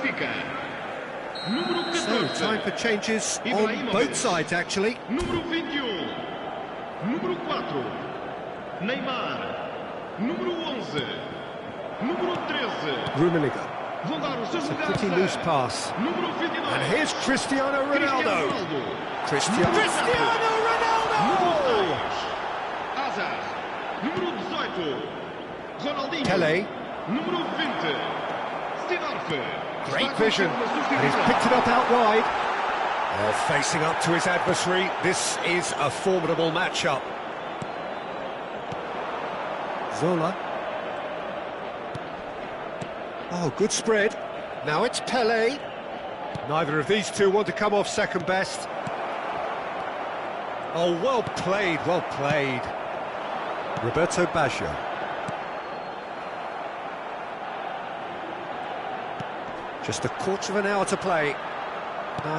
Benfica. Número 14. So, time for changes on both sides, actually. Número 21. Número 4. Neymar. Número 11. Número 13. Rummenigge. Vão dar os seus It's a lugares pretty loose pass. Número 29. And here's Cristiano Ronaldo. Cristiano Ronaldo! Número 6. Hazard. Número 18. Ronaldinho. Pele. Número 20. Sidorf. Great vision. And he's picked it up out wide. Facing up to his adversary. This is a formidable matchup. Zola. Oh, good spread. Now it's Pele. Neither of these two want to come off second best. Oh, well played, well played. Roberto Baggio. Just a quarter of an hour to play.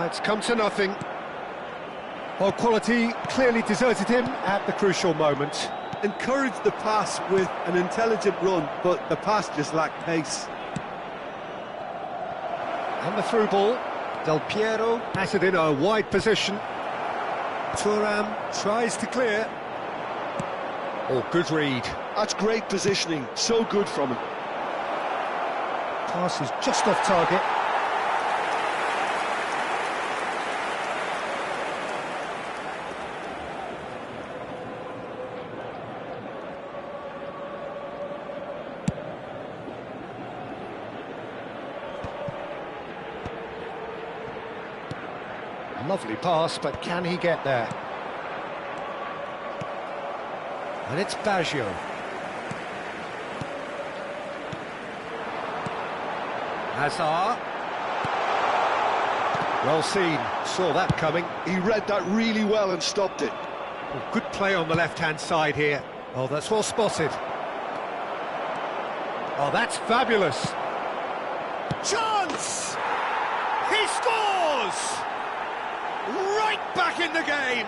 It's come to nothing. Well, quality clearly deserted him at the crucial moment. Encouraged the pass with an intelligent run, but the pass just lacked pace. And the through ball. Del Piero has it in a wide position. Thuram tries to clear. Oh, good read. That's great positioning, so good from him. Pass is just off target. Lovely pass, but can he get there? And it's Baggio. Hazard. Well seen, saw that coming. He read that really well and stopped it. Oh, good play on the left-hand side here. Oh, that's well spotted. Oh, that's fabulous. Chance! He scores! Right back in the game!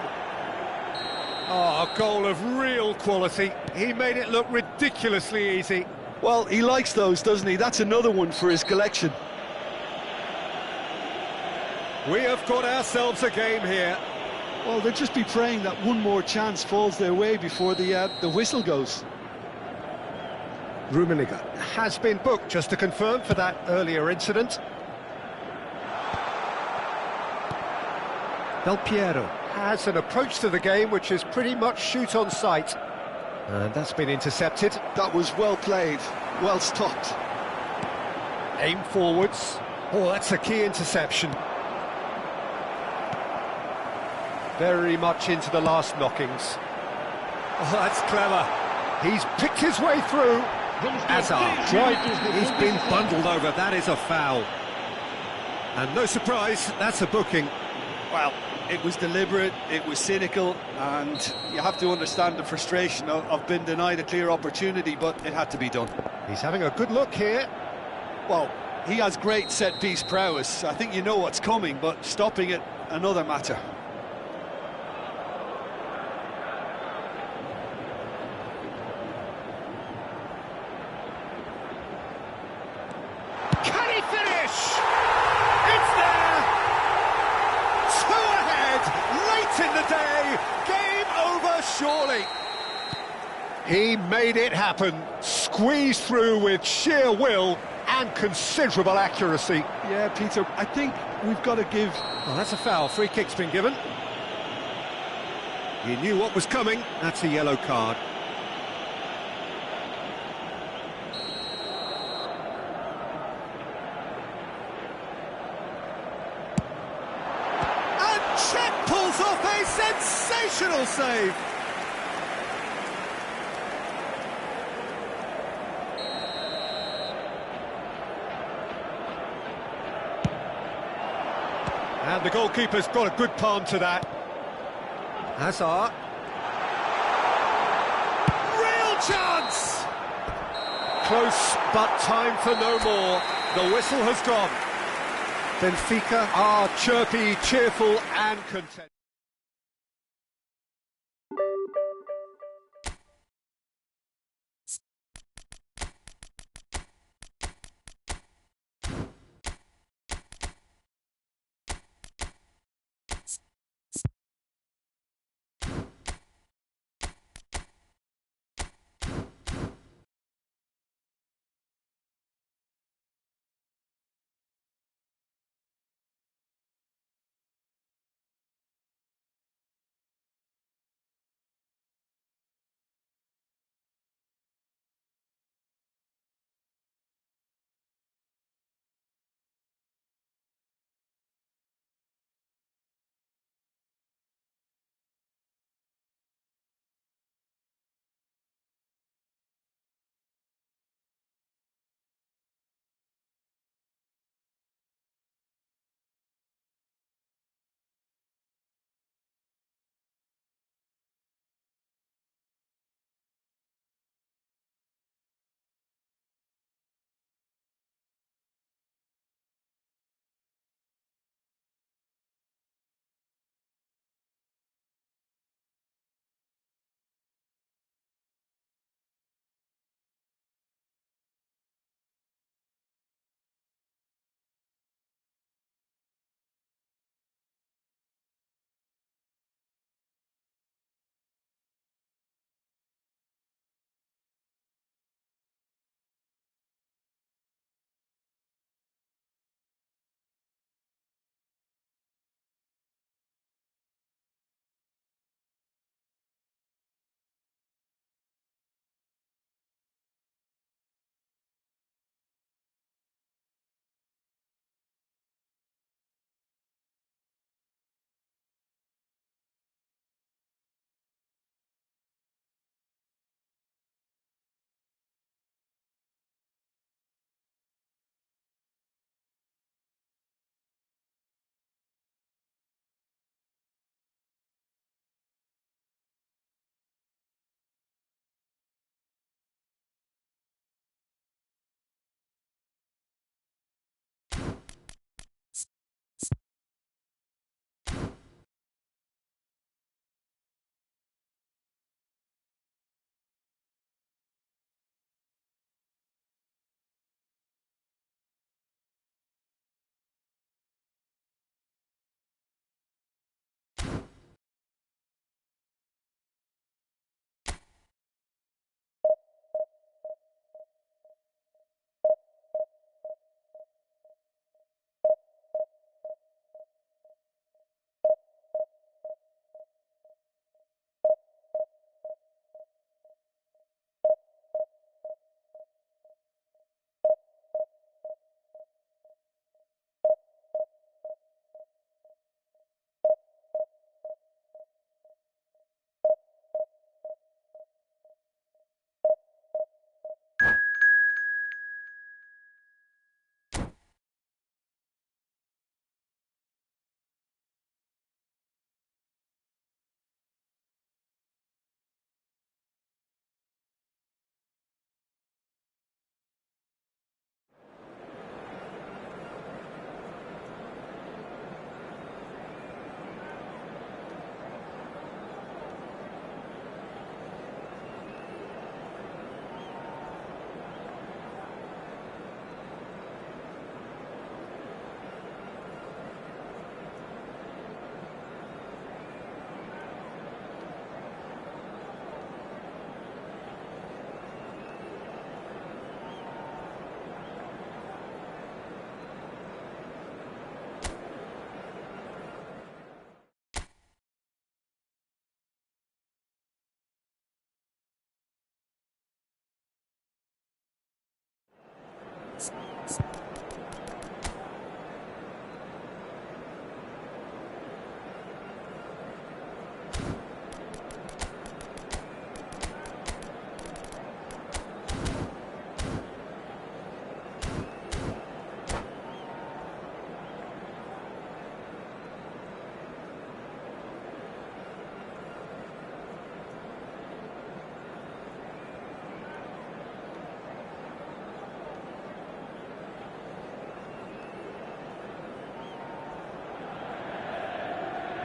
Oh, a goal of real quality. He made it look ridiculously easy. Well, he likes those, doesn't he? That's another one for his collection. We have got ourselves a game here. Well, they'll just be praying that one more chance falls their way before the whistle goes. Rummenigge has been booked, just to confirm, for that earlier incident. Del Piero has an approach to the game which is pretty much shoot on sight. And that's been intercepted. That was well played, well stopped. Aim forwards. Oh, that's a key interception. Very much into the last knockings. Oh, that's clever. He's picked his way through. Hazard, right, he's been bundled over. That is a foul. And no surprise, that's a booking. Well, it was deliberate, it was cynical, and you have to understand the frustration of being denied a clear opportunity, but it had to be done. He's having a good look here. Well, he has great set-piece prowess. I think you know what's coming, but stopping it, another matter. Can he finish? It's there! Two ahead, late in the day, game over surely. He made it happen, squeezed through with sheer will and considerable accuracy. Yeah, Peter, I think we've got to give... Well, that's a foul, free kick's been given. He knew what was coming, that's a yellow card. Chet pulls off a sensational save. And the goalkeeper's got a good palm to that. Hazard. Real chance! Close, but time for no more. The whistle has gone. Benfica are chirpy, cheerful and content.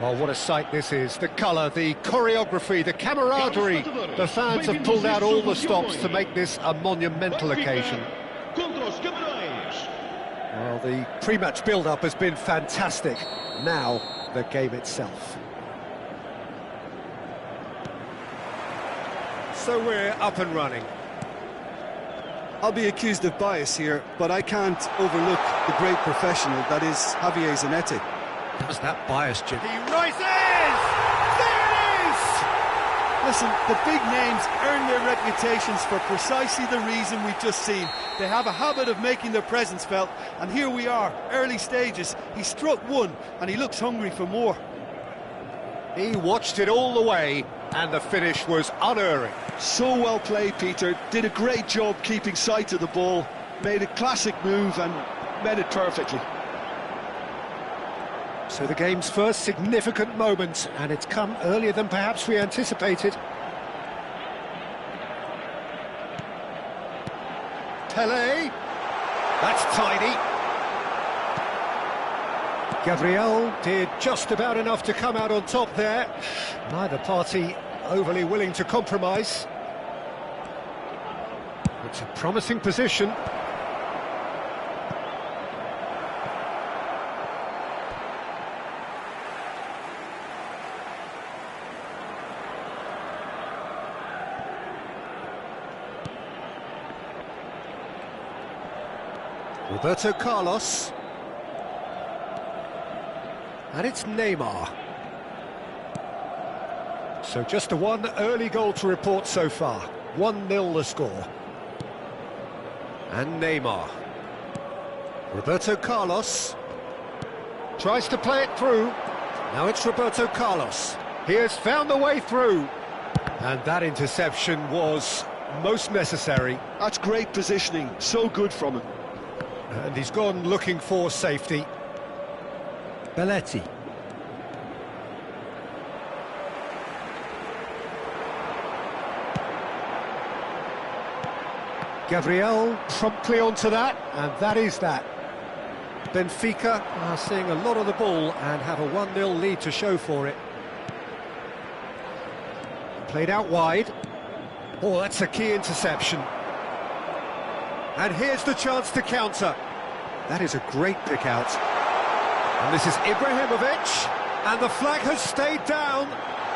Well, what a sight this is. The colour, the choreography, the camaraderie. The fans have pulled out all the stops to make this a monumental occasion. Well, the pre-match build-up has been fantastic. Now, the game itself. So we're up and running. I'll be accused of bias here, but I can't overlook the great professional that is Javier Zanetti. How's that bias, Jim? He rises! There it is! Listen, the big names earn their reputations for precisely the reason we've just seen. They have a habit of making their presence felt, and here we are, early stages. He struck one, and he looks hungry for more. He watched it all the way, and the finish was unerring. So well played, Peter. Did a great job keeping sight of the ball, made a classic move and met it perfectly. So the game's first significant moment, and it's come earlier than perhaps we anticipated. Pele, that's tidy. Gabriel did just about enough to come out on top there. Neither party overly willing to compromise. It's a promising position. Roberto Carlos. And it's Neymar. So just one early goal to report so far. 1-0 the score. And Neymar. Roberto Carlos. Tries to play it through. Now it's Roberto Carlos. He has found the way through. And that interception was most necessary. That's great positioning. So good from him. And he's gone looking for safety. Belletti. Gabriel promptly onto that, and that is that. Benfica are seeing a lot of the ball and have a 1-0 lead to show for it. Played out wide. Oh, that's a key interception. And here's the chance to counter. That is a great pick out. And this is Ibrahimovic, and the flag has stayed down.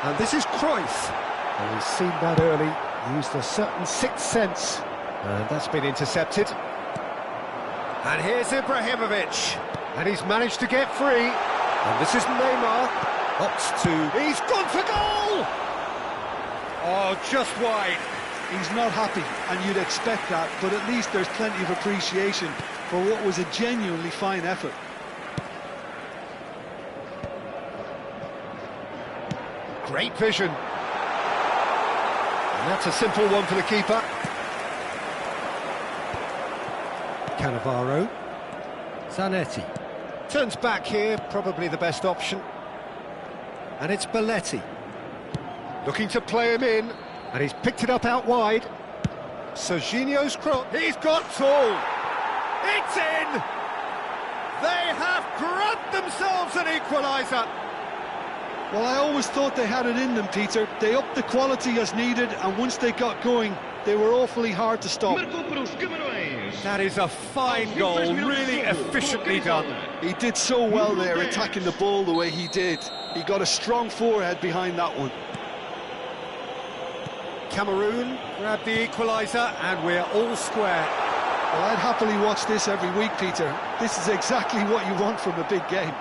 And this is Cruyff. And he's seen that early, used a certain sixth sense. And that's been intercepted. And here's Ibrahimovic. And he's managed to get free. And this is Neymar. Opts to... He's gone for goal! Oh, just wide. He's not happy, and you'd expect that, but at least there's plenty of appreciation for what was a genuinely fine effort. Great vision. And that's a simple one for the keeper. Cannavaro. Zanetti. Turns back here, probably the best option. And it's Belletti. Looking to play him in. And he's picked it up out wide. Serginho's cross. He's got tall. It's in! They have grabbed themselves an equaliser. Well, I always thought they had it in them, Peter. They upped the quality as needed, and once they got going, they were awfully hard to stop. That is a fine goal, really efficiently done. He did so well there, attacking the ball the way he did. He got a strong forehead behind that one. Cameroon grabbed the equaliser, and we're all square. Well, I'd happily watch this every week, Peter. This is exactly what you want from a big game.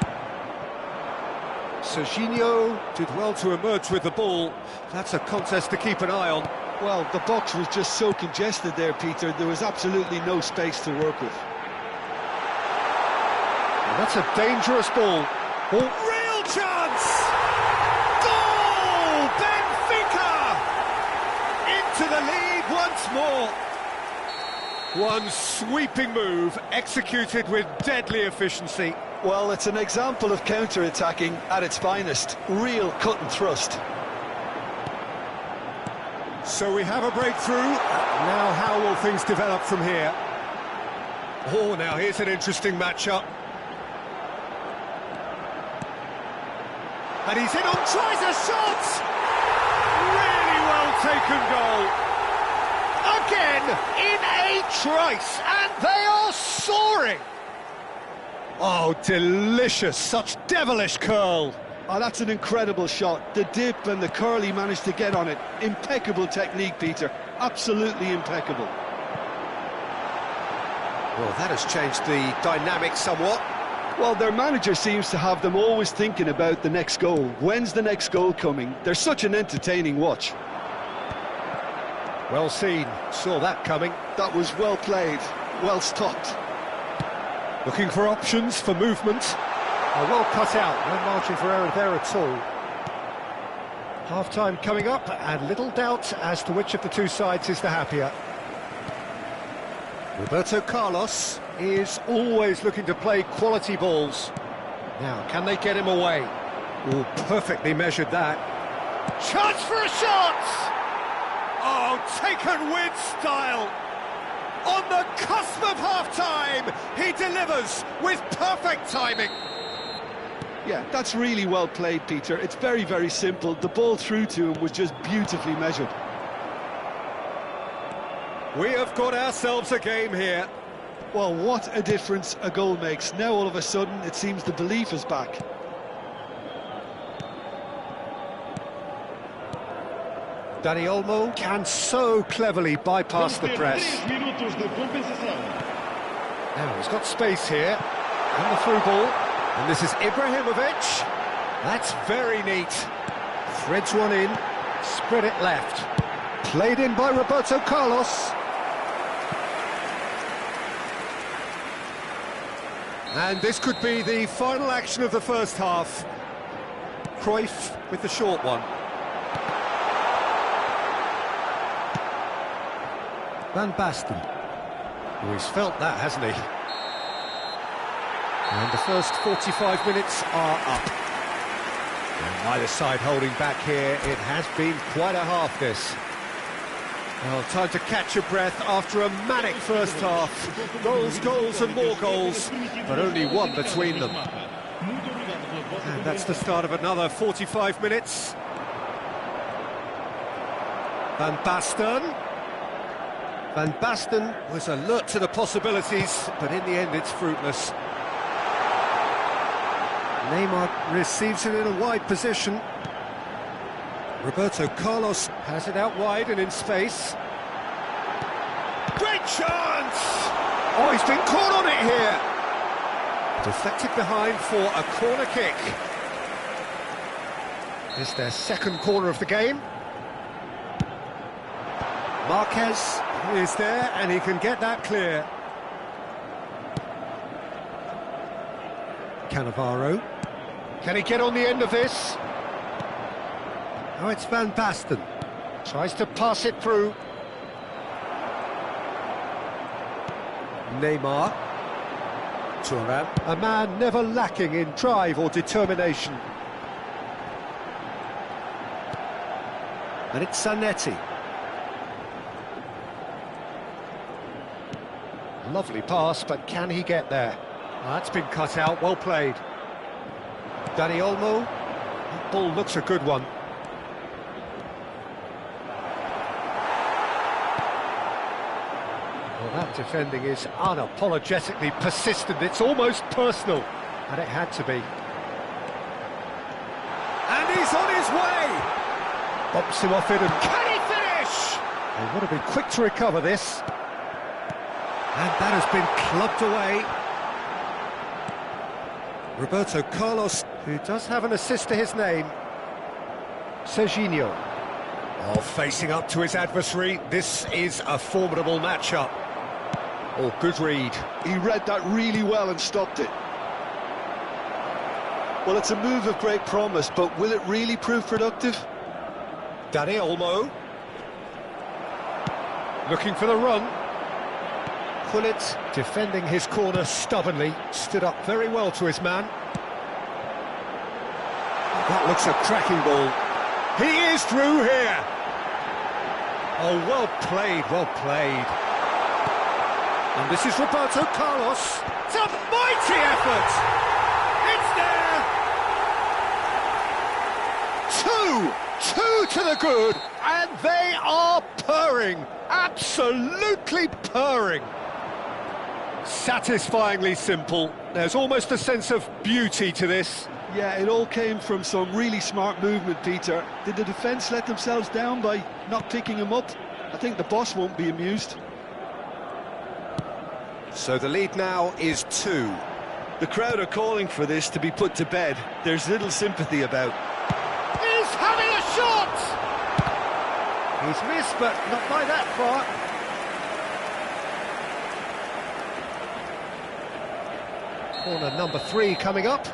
Serginho did well to emerge with the ball. That's a contest to keep an eye on. Well, the box was just so congested there, Peter. There was absolutely no space to work with. And that's a dangerous ball. Oh, real chance! Goal! Benfica! Into the lead once more. One sweeping move, executed with deadly efficiency. Well, it's an example of counter-attacking at its finest. Real cut and thrust. So we have a breakthrough. Now how will things develop from here? Oh, now here's an interesting matchup. And he's in on, tries a shot! Really well taken goal. Again, in a trice, and they are soaring! Oh, delicious, such devilish curl. Oh, that's an incredible shot. The dip and the curl he managed to get on it. Impeccable technique, Peter. Absolutely impeccable. Well, that has changed the dynamic somewhat. Well, their manager seems to have them always thinking about the next goal. When's the next goal coming? They're such an entertaining watch. Well seen, saw that coming. That was well played, well stopped. Looking for options for movement. Oh, well cut out, no margin for error there at all. Half-time coming up, and little doubt as to which of the two sides is the happier. Roberto Carlos is always looking to play quality balls. Now, can they get him away? Oh, perfectly measured that. Chance for a shot! Oh, taken with style! On the cusp of half-time, he delivers with perfect timing. Yeah, that's really well played, Peter. It's very, very simple. The ball through to him was just beautifully measured. We have got ourselves a game here. Well, what a difference a goal makes. Now, all of a sudden, it seems the belief is back. Dani Olmo can so cleverly bypass the press. Now, he's got space here. And the through ball. And this is Ibrahimovic. That's very neat. Threads one in, spread it left. Played in by Roberto Carlos. And this could be the final action of the first half. Cruyff with the short one. Van Basten. Oh, he's felt that, hasn't he? And the first 45 minutes are up. And neither side holding back here. It has been quite a half, this. Well, time to catch your breath after a manic first half. Goals, goals and more goals, but only one between them. And that's the start of another 45 minutes. Van Basten. Van Basten was alert to the possibilities, but in the end it's fruitless. Neymar receives it in a wide position. Roberto Carlos has it out wide and in space. Great chance! Oh, he's been caught on it here. Deflected behind for a corner kick. It's their second corner of the game. Marquez is there and he can get that clear. Cannavaro. Can he get on the end of this? Now it's Van Basten. Tries to pass it through. Neymar. Thuram. A man never lacking in drive or determination. And it's Zanetti. Lovely pass, but can he get there? That's been cut out, well played. Dani Olmo. That ball looks a good one. Well, that defending is unapologetically persistent. It's almost personal, and it had to be. And he's on his way! Bops him off it, and can he finish? They want to be quick to recover this. And that has been clubbed away. Roberto Carlos, who does have an assist to his name. Serginho. Oh, facing up to his adversary. This is a formidable matchup. Oh, good read. He read that really well and stopped it. Well, it's a move of great promise, but will it really prove productive? Dani Olmo. Looking for the run. Gullit defending his corner stubbornly, stood up very well to his man. That looks a cracking ball. He is through here. Oh, well played, well played. And this is Roberto Carlos. It's a mighty effort. It's there. the good, and they are purring, absolutely purring. Satisfyingly simple. There's almost a sense of beauty to this. Yeah, it all came from some really smart movement, Peter. Did the defence let themselves down by not picking him up? I think the boss won't be amused. So the lead now is 2. The crowd are calling for this to be put to bed. There's little sympathy about. He's having a shot! He's missed, but not by that far. Corner number 3 coming up.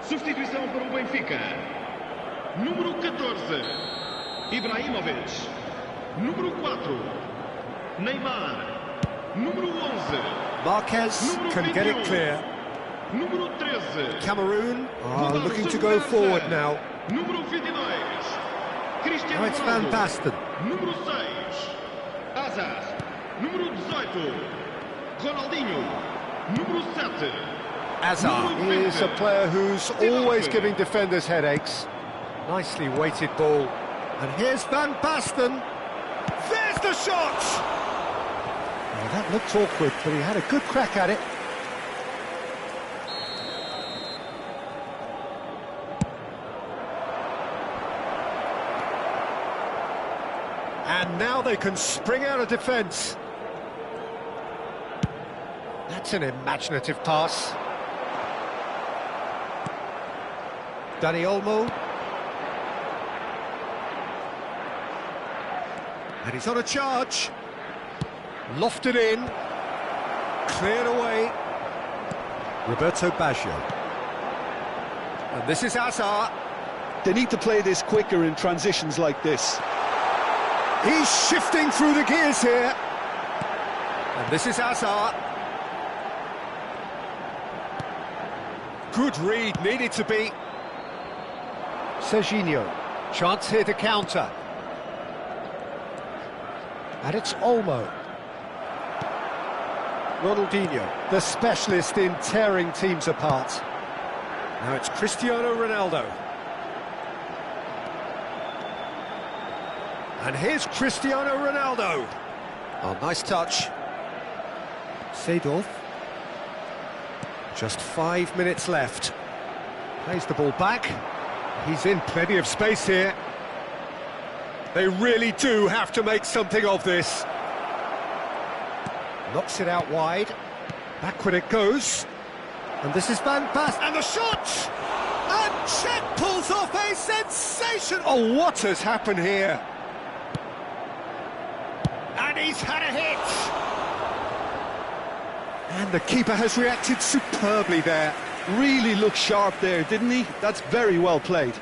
Substituição para o Benfica. Número 14, Ibrahimovic. Número 4, Neymar. Número 11, Marquez can get it clear. Número 13, Cameroon are looking to go forward now. Número 22, Cristiano Now it's Van Ronaldo. Basten. Número 6, Hazard. Número 18, Ronaldinho. Número 7, Hazard is a player who's always giving defenders headaches. Nicely weighted ball. And here's Van Basten. There's the shot! Well, that looked awkward, but he had a good crack at it. And now they can spring out of defence. That's an imaginative pass. Dani Olmo. And he's on a charge. Lofted in. Cleared away. Roberto Baggio. And this is Hazard. They need to play this quicker in transitions like this. He's shifting through the gears here. And this is Hazard. Good read, needed to be. Serginho. Chance here to counter. And it's Olmo. Ronaldinho, the specialist in tearing teams apart. Now it's Cristiano Ronaldo. And here's Cristiano Ronaldo. Oh, nice touch. Seedorf. Just 5 minutes left. Plays the ball back. He's in plenty of space here. They really do have to make something of this. Knocks it out wide. Backward it goes. And this is Van Basten. And the shot! And Czech pulls off a sensation! Oh, what has happened here? And he's had a hit! And the keeper has reacted superbly there. Really looked sharp there, didn't he? That's very well played.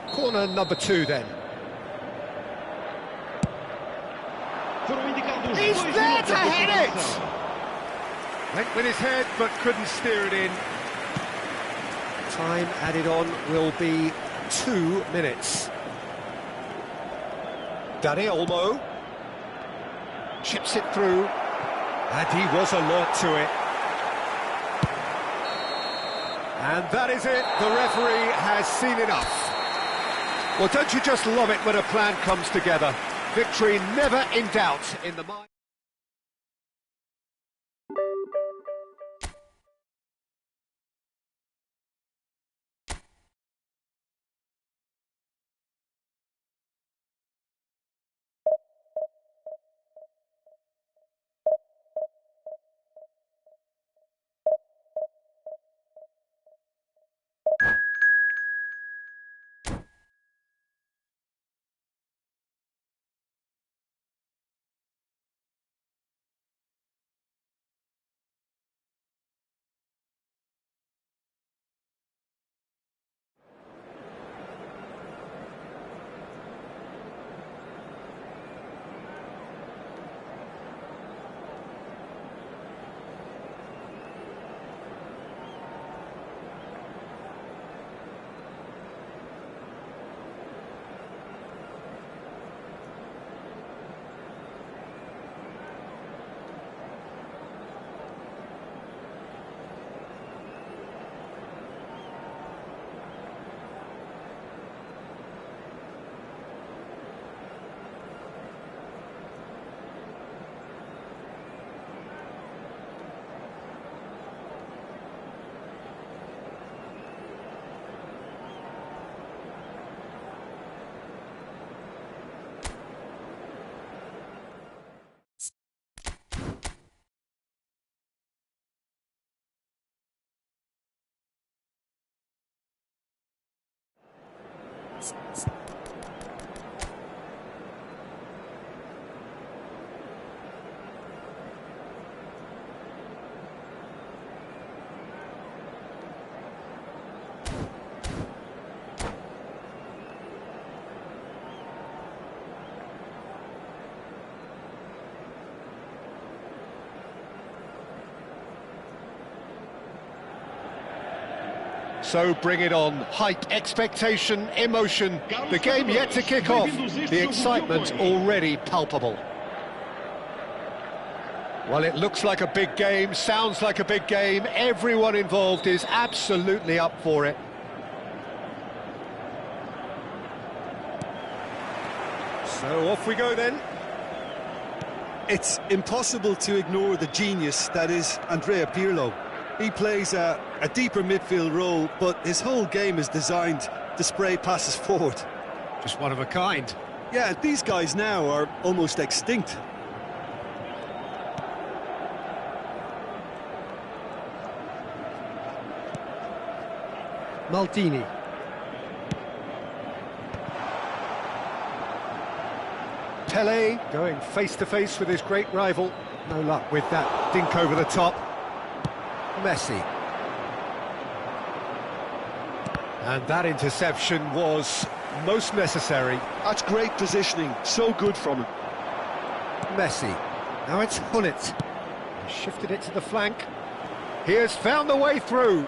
Corner number 2 then. He's there to hit it! Went with his head but couldn't steer it in. Time added on will be 2 minutes. Dani Olmo chips it through, and he was alert to it. And that is it, the referee has seen enough. Well, don't you just love it when a plan comes together? Victory never in doubt in the mind. So bring it on. Hype, expectation, emotion. The game yet to kick off. The excitement already palpable. Well, it looks like a big game, sounds like a big game. Everyone involved is absolutely up for it. So off we go then. It's impossible to ignore the genius that is Andrea Pirlo. He plays a deeper midfield role, but his whole game is designed to spray passes forward. Just one of a kind. Yeah, these guys now are almost extinct. Maldini. Pele going face-to-face with his great rival. No luck with that dink over the top. Messi. And that interception was most necessary. That's great positioning, so good from him. Messi. Now it's Hullet. Shifted it to the flank. He has found the way through.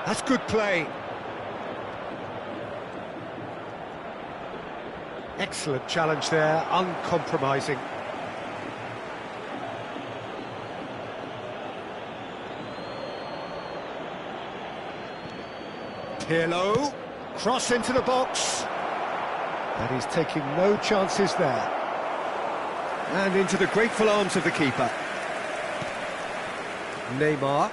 That's good play. Excellent challenge there, uncompromising. Pirlo, cross into the box. And he's taking no chances there. And into the grateful arms of the keeper. Neymar.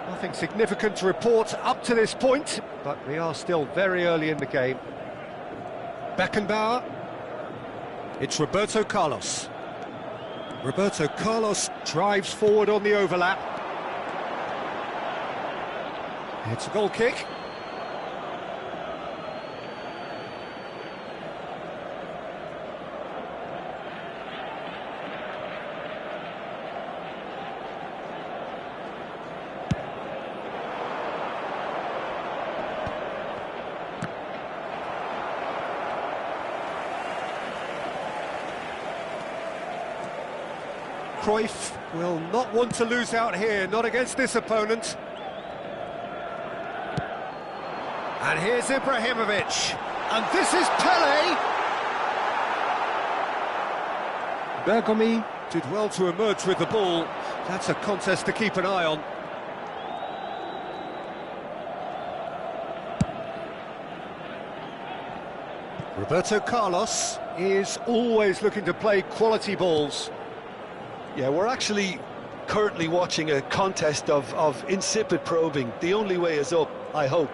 Nothing significant to report up to this point, but we are still very early in the game. Beckenbauer. It's Roberto Carlos. Roberto Carlos drives forward on the overlap. It's a goal kick. Cruyff will not want to lose out here, not against this opponent. And here's Ibrahimovic, and this is Pele. Bergomi did well to emerge with the ball. That's a contest to keep an eye on. Roberto Carlos is always looking to play quality balls. Yeah, we're actually currently watching a contest of insipid probing. The only way is up, I hope.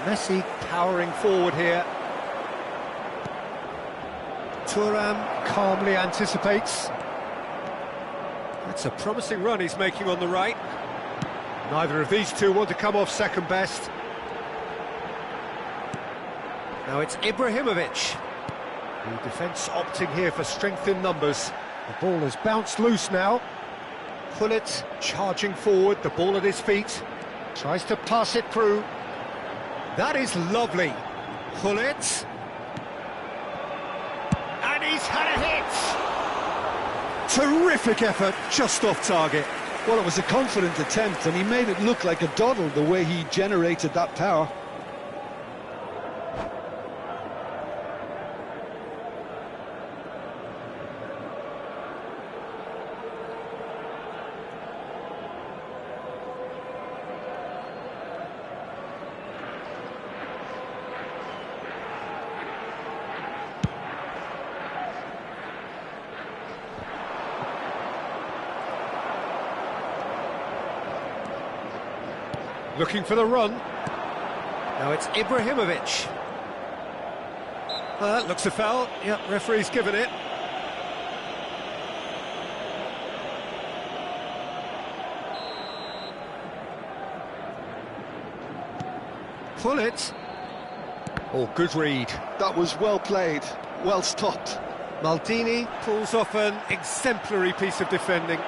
Messi powering forward here. Thuram calmly anticipates. That's a promising run he's making on the right. Neither of these two want to come off second best. Now it's Ibrahimovic. The defence opting here for strength in numbers. The ball has bounced loose now. Hullet charging forward, the ball at his feet. Tries to pass it through. That is lovely. Hullet. And he's had a hit. Terrific effort, just off target. Well, it was a confident attempt, and he made it look like a doddle the way he generated that power. Looking for the run. Now it's Ibrahimovic. Well, that looks a foul. Yep, referee's given it. pull it. Oh, good read. That was well played, well stopped. Maldini pulls off an exemplary piece of defending.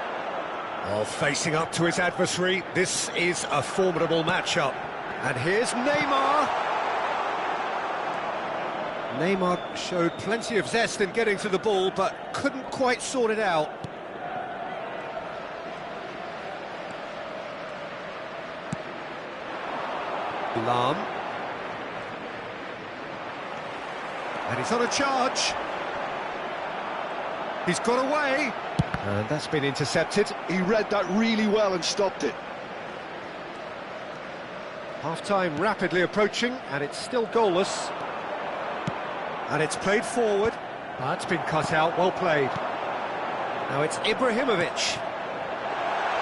Oh, facing up to his adversary, this is a formidable matchup. And here's Neymar. Neymar showed plenty of zest in getting to the ball, but couldn't quite sort it out. Lam. And he's on a charge. He's got away. And that's been intercepted. He read that really well and stopped it. Half-time rapidly approaching, and it's still goalless. And it's played forward. That's been cut out, well played. Now it's Ibrahimovic.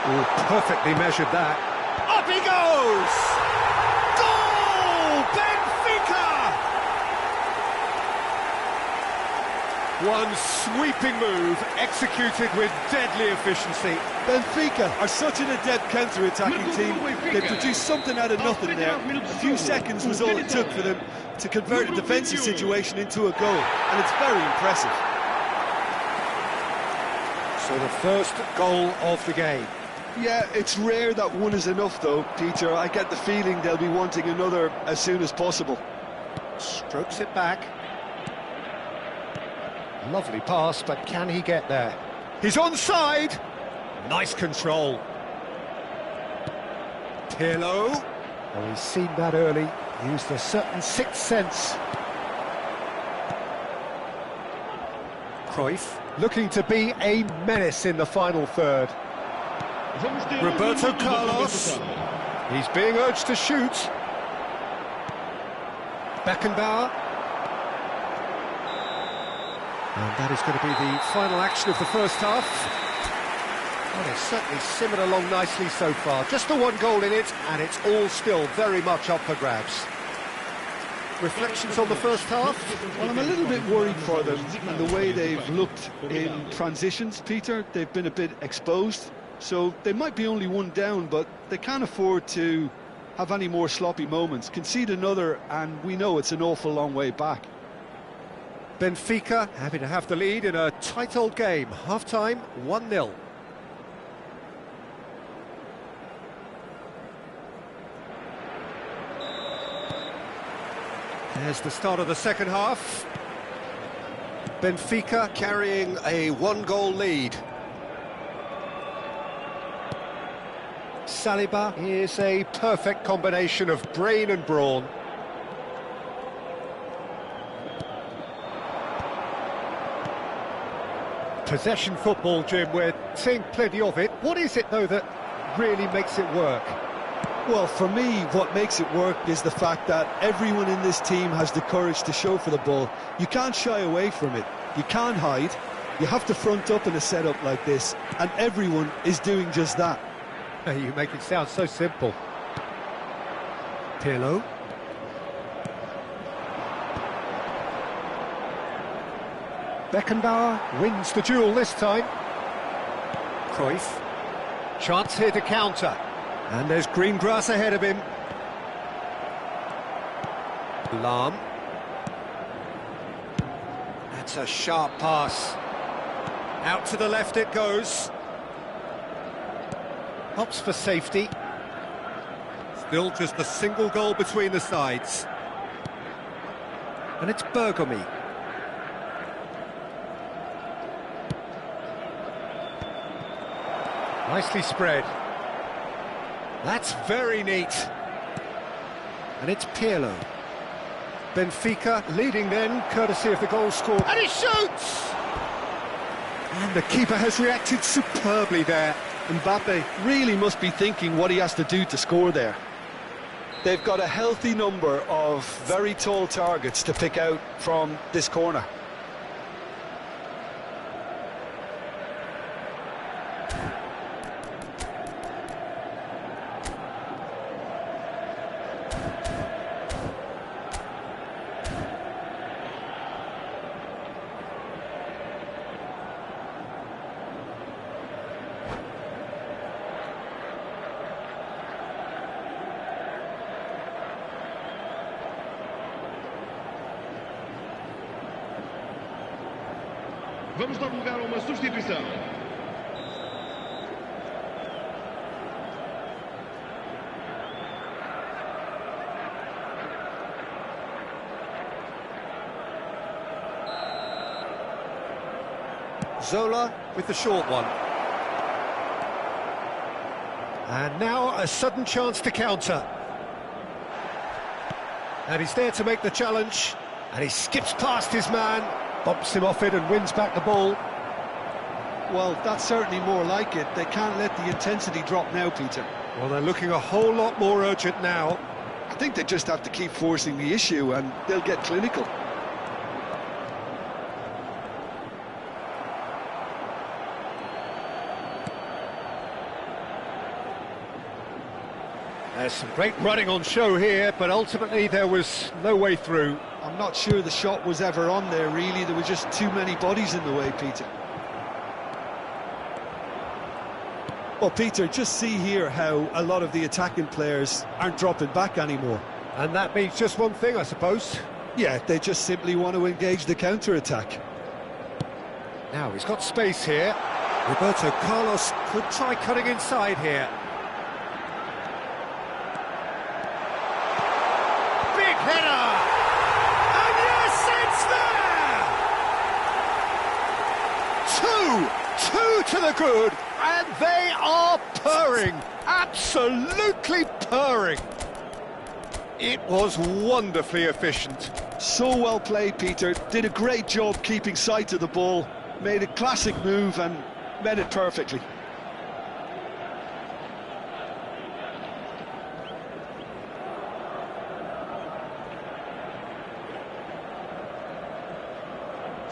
Oh, perfectly measured that. Up he goes! One sweeping move, executed with deadly efficiency. Benfica are such an adept counter-attacking team. They produced something out of nothing there. A few seconds was all it took for them to convert a defensive situation into a goal, and it's very impressive. So the first goal of the game. Yeah, it's rare that one is enough though, Peter. I get the feeling they'll be wanting another as soon as possible. Strokes it back. Lovely pass, but can he get there? He's onside! Nice control. Pirlo. Oh, he's seen that early. Used a certain sixth sense. Cruyff, looking to be a menace in the final third. Roberto Carlos. He's being urged to shoot. Beckenbauer. And that is going to be the final action of the first half. Well, it's certainly simmered along nicely so far. Just the one goal in it, and it's all still very much up for grabs. Reflections on the first half? Well, I'm a little bit worried for them and the way they've looked in transitions, Peter. They've been a bit exposed, so they might be only one down, but they can't afford to have any more sloppy moments. Concede another, and we know it's an awful long way back. Benfica happy to have the lead in a tight old game. Half-time, 1-0. There's the start of the second half. Benfica carrying a one-goal lead. Saliba is a perfect combination of brain and brawn. Possession football, Jim, we're seeing plenty of it. What is it, though, that really makes it work? Well, for me, what makes it work is the fact that everyone in this team has the courage to show for the ball. You can't shy away from it. You can't hide. You have to front up in a setup like this, and everyone is doing just that. You make it sound so simple. Pirlo. Beckenbauer wins the duel this time. Cruyff. Chance here to counter. And there's green grass ahead of him. Lam. That's a sharp pass. Out to the left it goes. Hops for safety. Still just a single goal between the sides. And it's Bergomi. Nicely spread. That's very neat. And it's Pirlo. Benfica leading then, courtesy of the goal scored. And he shoots! And the keeper has reacted superbly there. Mbappe really must be thinking what he has to do to score there. They've got a healthy number of very tall targets to pick out from this corner. Vamos dar lugar a uma substituição. Zola with the short one. And now a sudden chance to counter. And he's there to make the challenge. And he skips past his man, bumps him off it and wins back the ball. Well, that's certainly more like it. They can't let the intensity drop now, Peter. Well, they're looking a whole lot more urgent now. I think they just have to keep forcing the issue and they'll get clinical. There's some great running on show here, but ultimately there was no way through. I'm not sure the shot was ever on there, really. There were just too many bodies in the way, Peter. Well, Peter, just see here how a lot of the attacking players aren't dropping back anymore. And that means just one thing, I suppose. Yeah, they just simply want to engage the counter-attack. Now, he's got space here. Roberto Carlos could try cutting inside here. Big header! And yes, it's there! Two to the good, and they are purring, absolutely purring. It was wonderfully efficient. So well played, Peter. Did a great job keeping sight of the ball. Made a classic move and met it perfectly.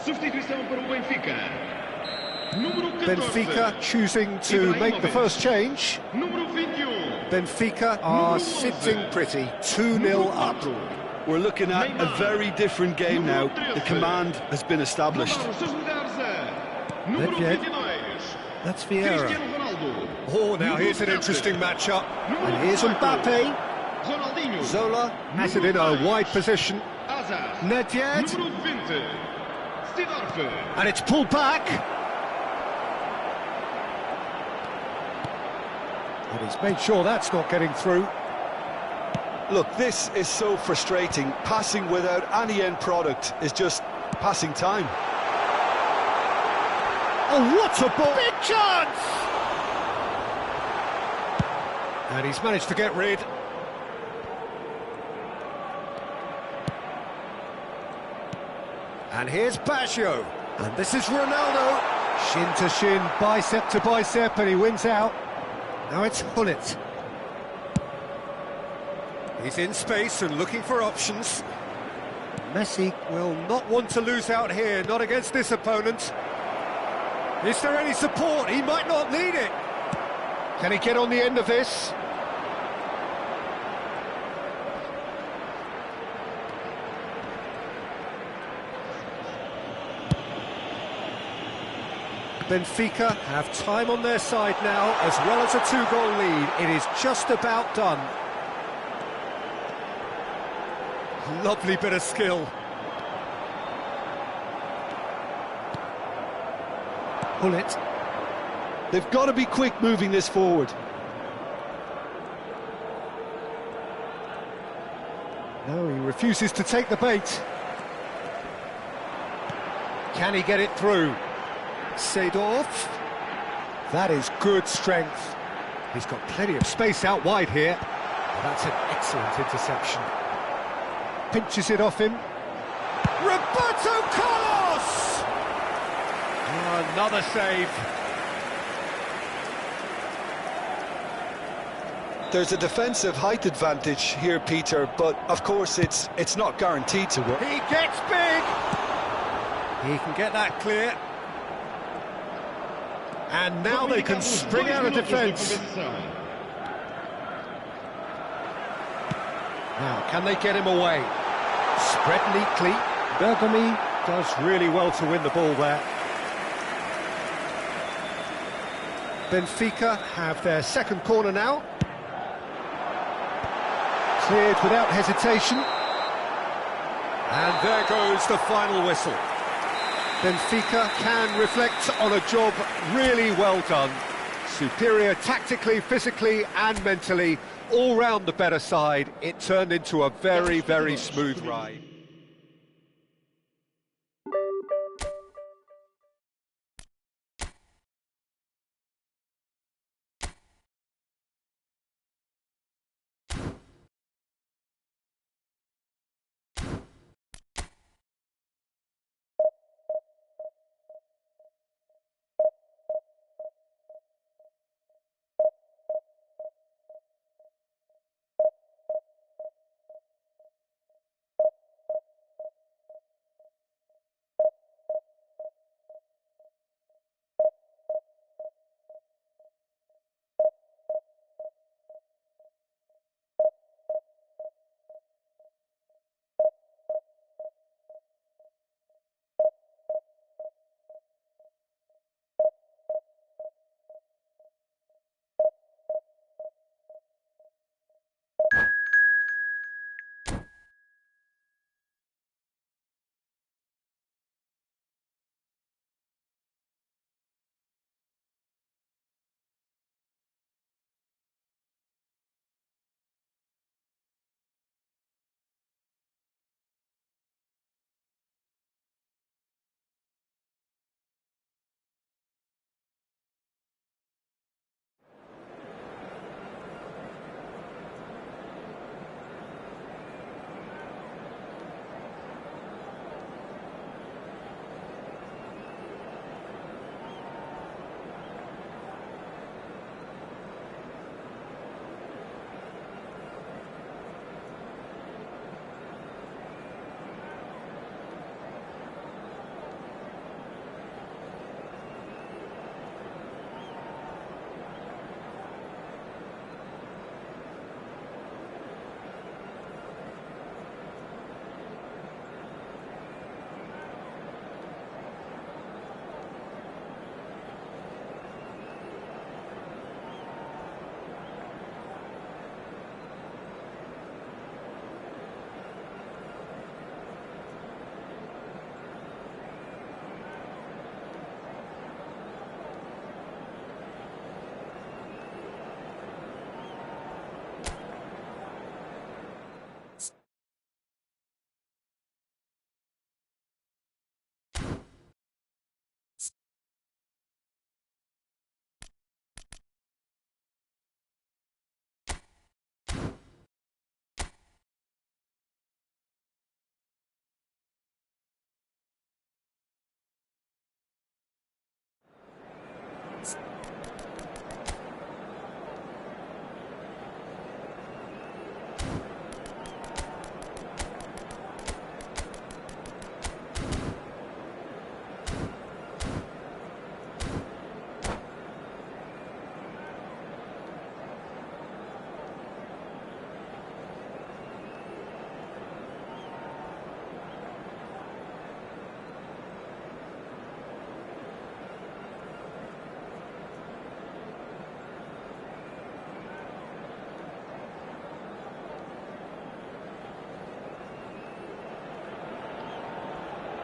Substituição para o Benfica. Número 14. Benfica choosing to make the first change. Número 21. Benfica are sitting pretty, 2-0 up. We're looking at a very different game now. The command has been established. Nedved. That's Vieira. Oh, now here's an interesting matchup. And here's Mbappe. Zola has it in a wide position. Nedved. And it's pulled back. And he's made sure that's not getting through. Look, this is so frustrating. Passing without any end product is just passing time. Oh, what a ball! Big chance! And he's managed to get rid. And here's Baggio. And this is Ronaldo. Shin to shin, bicep to bicep, and he wins out. Now it's Hullet. He's in space and looking for options. Messi will not want to lose out here, not against this opponent. Is there any support? He might not need it. Can he get on the end of this? Benfica have time on their side now, as well as a 2-goal lead. It is just about done. Lovely bit of skill. Hullet. They've got to be quick moving this forward. No, he refuses to take the bait. Can he get it through? Seedorf. That is good strength. He's got plenty of space out wide here. That's an excellent interception. Pinches it off him. Roberto Carlos! Oh, another save. There's a defensive height advantage here, Peter, but of course it's not guaranteed to work. He gets big! He can get that clear. And now they can spring out of defence. Now, can they get him away? Spread neatly. Bergami does really well to win the ball there. Benfica have their second corner now. Cleared without hesitation. And there goes the final whistle. Benfica can reflect on a job really well done. Superior tactically, physically and mentally, all round the better side. It turned into a very, very smooth ride.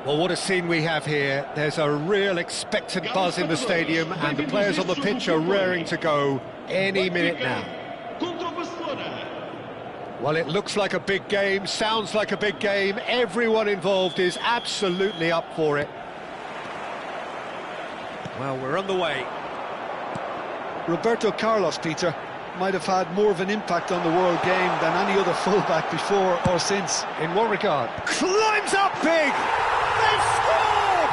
Well, what a scene we have here. There's a real expectant buzz in the stadium and the players on the pitch are raring to go any minute now. Well, it looks like a big game, sounds like a big game. Everyone involved is absolutely up for it. Well, we're on the way. Roberto Carlos, Peter, might have had more of an impact on the world game than any other fullback before or since. In what regard? Climbs up big! They've scored!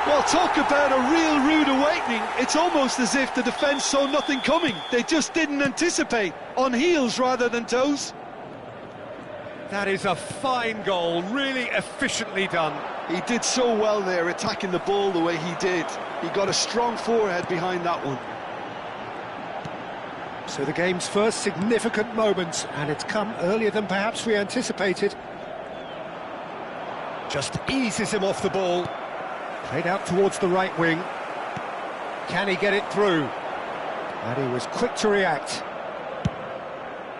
Well, talk about a real rude awakening. It's almost as if the defence saw nothing coming. They just didn't anticipate, on heels rather than toes. That is a fine goal, really efficiently done. He did so well there, attacking the ball the way he did. He got a strong forehead behind that one. So the game's first significant moment, and it's come earlier than perhaps we anticipated. Just eases him off the ball. Played out towards the right wing. Can he get it through? And he was quick to react.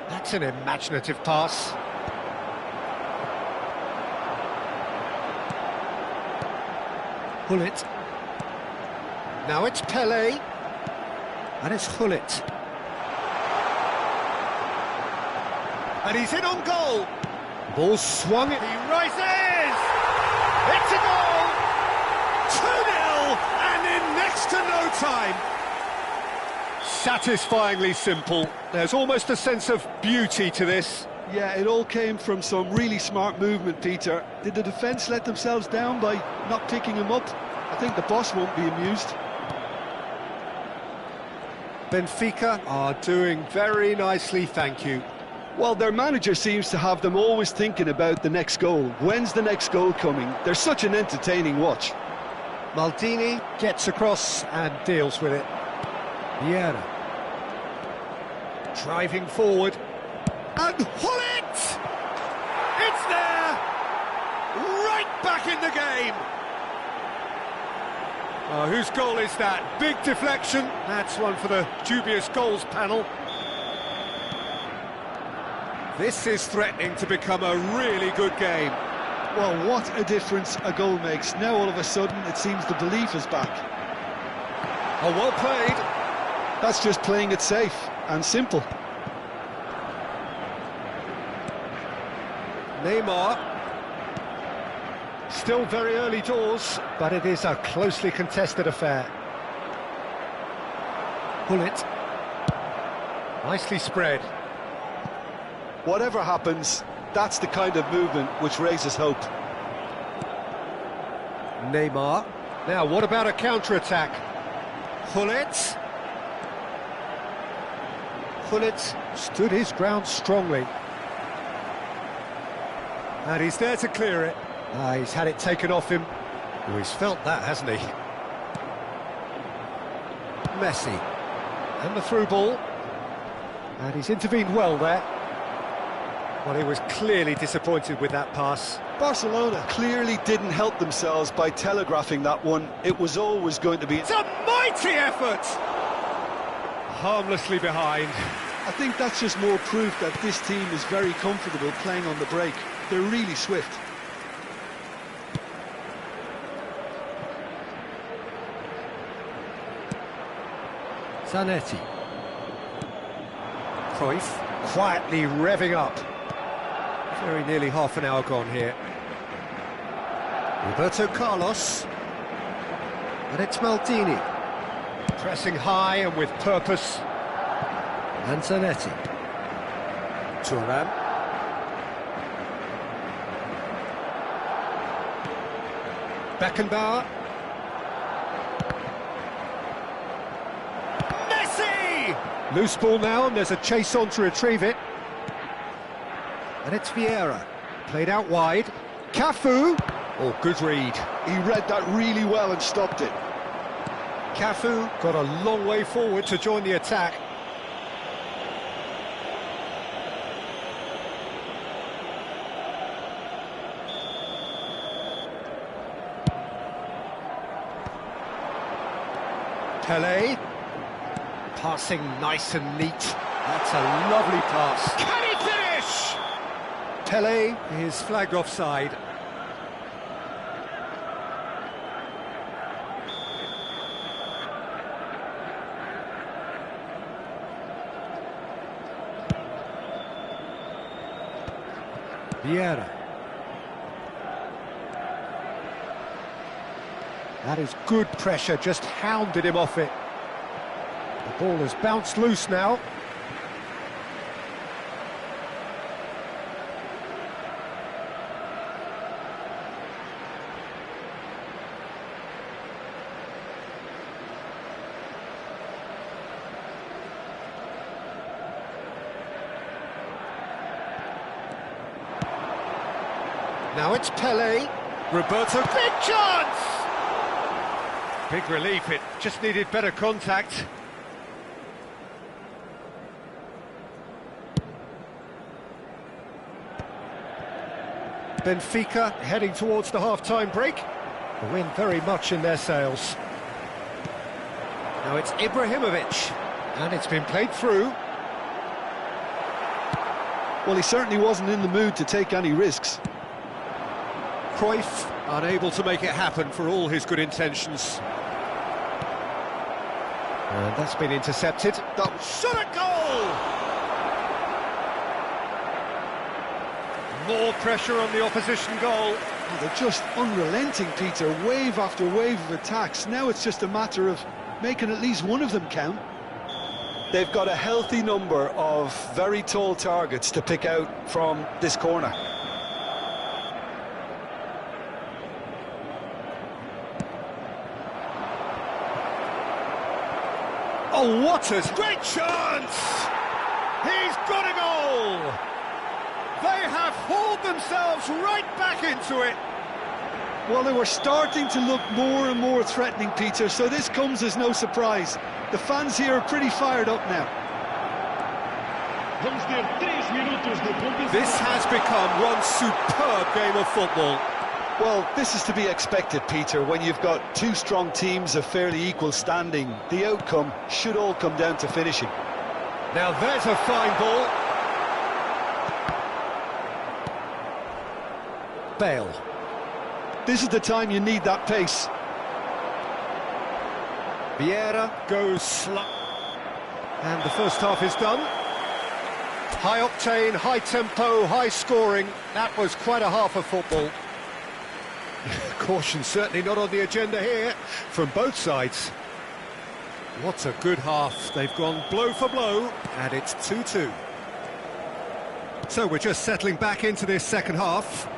That's an imaginative pass. Hullet. Now it's Pele. And it's Hullet. And he's in on goal. Ball swung. He rises. It's a goal. 2-0 and in next to no time. Satisfyingly simple. There's almost a sense of beauty to this. Yeah, it all came from some really smart movement, Peter. Did the defence let themselves down by not picking him up? I think the boss won't be amused. Benfica are doing very nicely, thank you. Well, their manager seems to have them always thinking about the next goal. When's the next goal coming? They're such an entertaining watch. Maldini gets across and deals with it. Vieira. Driving forward. And Hullet! It's there! Right back in the game! Oh, whose goal is that? Big deflection. That's one for the dubious goals panel. This is threatening to become a really good game. Well, what a difference a goal makes. Now all of a sudden it seems the belief is back. Oh, well played. That's just playing it safe and simple. Neymar. Still very early doors, but it is a closely contested affair. Hullet. Nicely spread. Whatever happens, that's the kind of movement which raises hope. Neymar. Now, what about a counter-attack? Hullet. Hullet stood his ground strongly. And he's there to clear it. He's had it taken off him. Oh, he's felt that, hasn't he? Messi. And the through ball. And he's intervened well there. Well, he was clearly disappointed with that pass. Barcelona clearly didn't help themselves by telegraphing that one. It was always going to be... It's a mighty effort! Harmlessly behind. I think that's just more proof that this team is very comfortable playing on the break. They're really swift. Zanetti. Cruyff quietly revving up. Very nearly half an hour gone here. Roberto Carlos. And it's Maldini. Pressing high and with purpose. And Zanetti. Thuram. Beckenbauer. Messi! Loose ball now, and there's a chase on to retrieve it. And it's Vieira. Played out wide. Cafu! Oh, good read. He read that really well and stopped it. Cafu got a long way forward to join the attack. Pele, passing nice and neat. That's a lovely pass. Can he finish? Pele is flagged offside. Vieira. That is good pressure, just hounded him off it. The ball has bounced loose now. Now it's Pele. Roberto, big chance! Big relief, it just needed better contact. Benfica heading towards the half-time break. The win very much in their sails. Now it's Ibrahimovic, and it's been played through. Well, he certainly wasn't in the mood to take any risks. Cruyff Unable to make it happen for all his good intentions. And that's been intercepted. That shot at goal! More pressure on the opposition goal. Oh, they're just unrelenting, Peter. Wave after wave of attacks. Now it's just a matter of making at least one of them count. They've got a healthy number of very tall targets to pick out from this corner. Oh, what a great chance! He's got a goal! They have hauled themselves right back into it. Well, they were starting to look more and more threatening, Peter, so this comes as no surprise. The fans here are pretty fired up now. This has become one superb game of football. Well, this is to be expected, Peter, when you've got two strong teams of fairly equal standing. The outcome should all come down to finishing. Now there's a fine ball. Bale. This is the time you need that pace. Vieira goes slow. And the first half is done. High octane, high tempo, high scoring. That was quite a half of football. Caution certainly not on the agenda here from both sides. What a good half. They've gone blow for blow, and it's 2-2. So we're just settling back into this second half.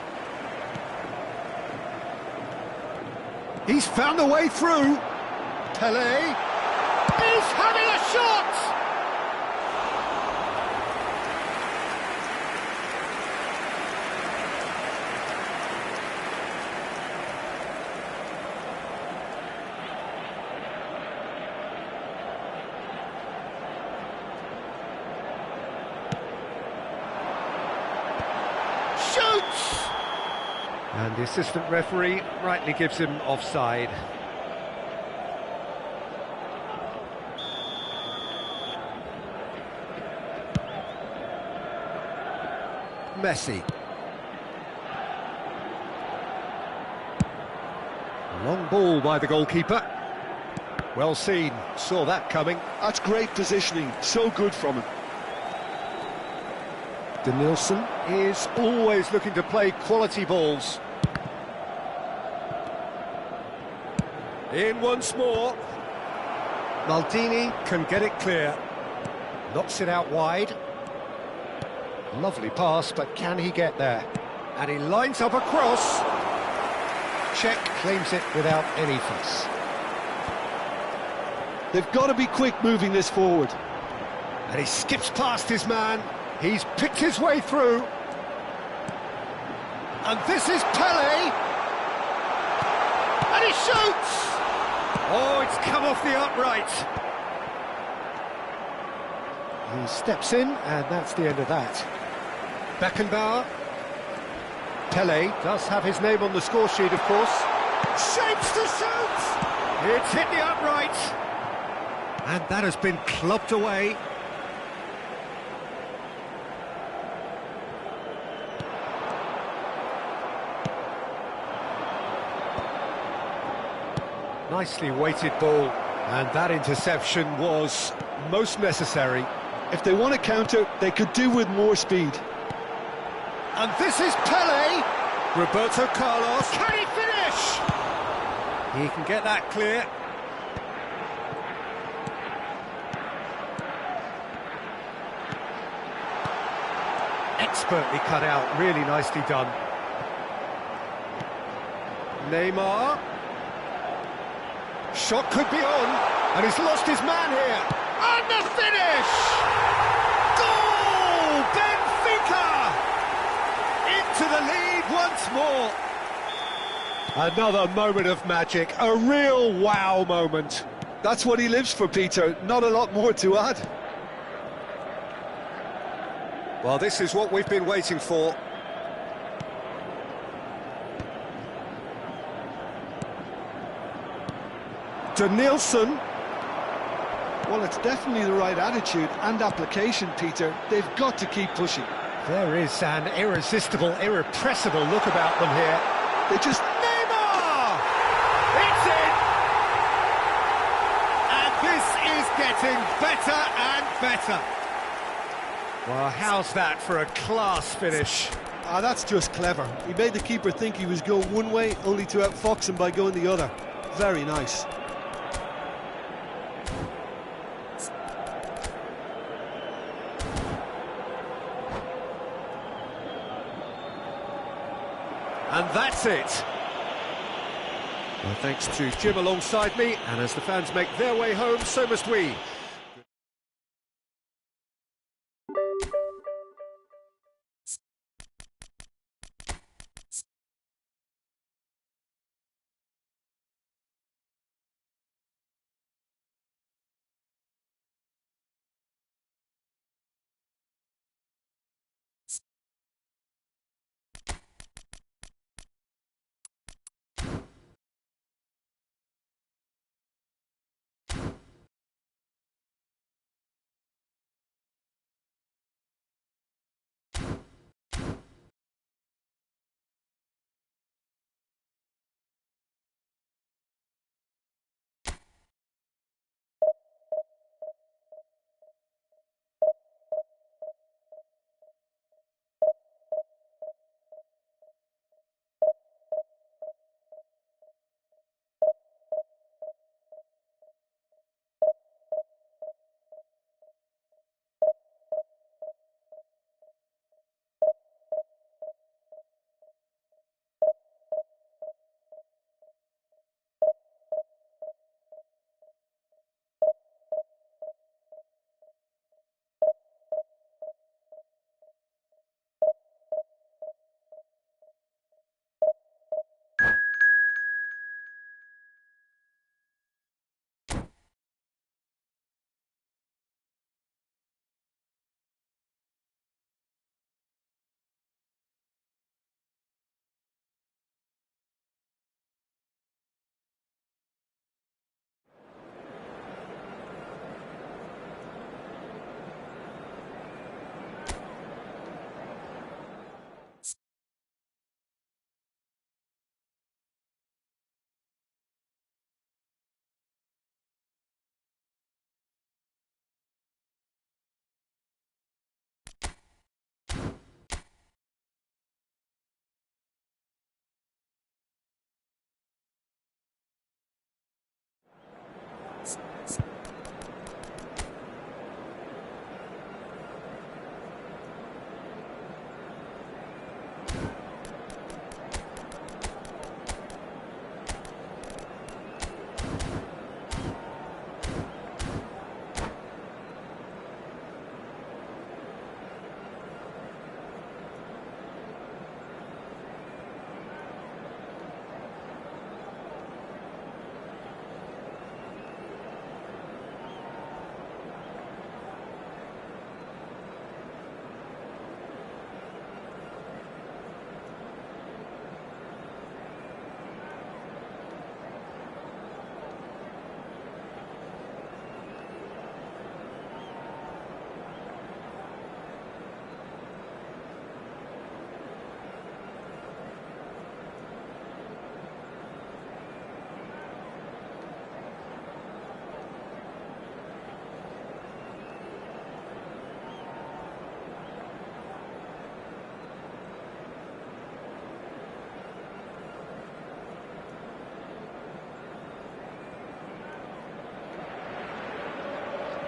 He's found the way through. Pelé. He's having a shot! Shoots! And the assistant referee rightly gives him offside. Messi. Long ball by the goalkeeper. Well seen, saw that coming. That's great positioning, so good from him. Danielson is always looking to play quality balls. In once more. Maldini can get it clear. Knocks it out wide. Lovely pass, but can he get there? And he lines up a cross. Czech claims it without any fuss. They've got to be quick moving this forward. And he skips past his man. He's picked his way through. And this is Pelé. And he shoots! Oh, it's come off the upright. He steps in, and that's the end of that. Beckenbauer. Pelé does have his name on the score sheet, of course. Shapes to shoot! It's hit the upright. And that has been clubbed away. Nicely weighted ball. And that interception was most necessary. If they want to counter, they could do with more speed. And this is Pelé. Roberto Carlos. Can he finish? He can get that clear. Expertly cut out, really nicely done. Neymar. Shot could be on, and he's lost his man here. And the finish! Goal! Benfica! Into the lead once more. Another moment of magic, a real wow moment. That's what he lives for, Peter. Not a lot more to add. Well, this is what we've been waiting for. Danielson. Well, it's definitely the right attitude and application, Peter. They've got to keep pushing. There is an irresistible, irrepressible look about them here. They just... Neymar! getting better and better. Well, how's that for a class finish? Ah, that's just clever. He made the keeper think he was going one way, only to outfox him by going the other. Very nice. And that's it. Well, thanks to Jim alongside me, and as the fans make their way home, so must we.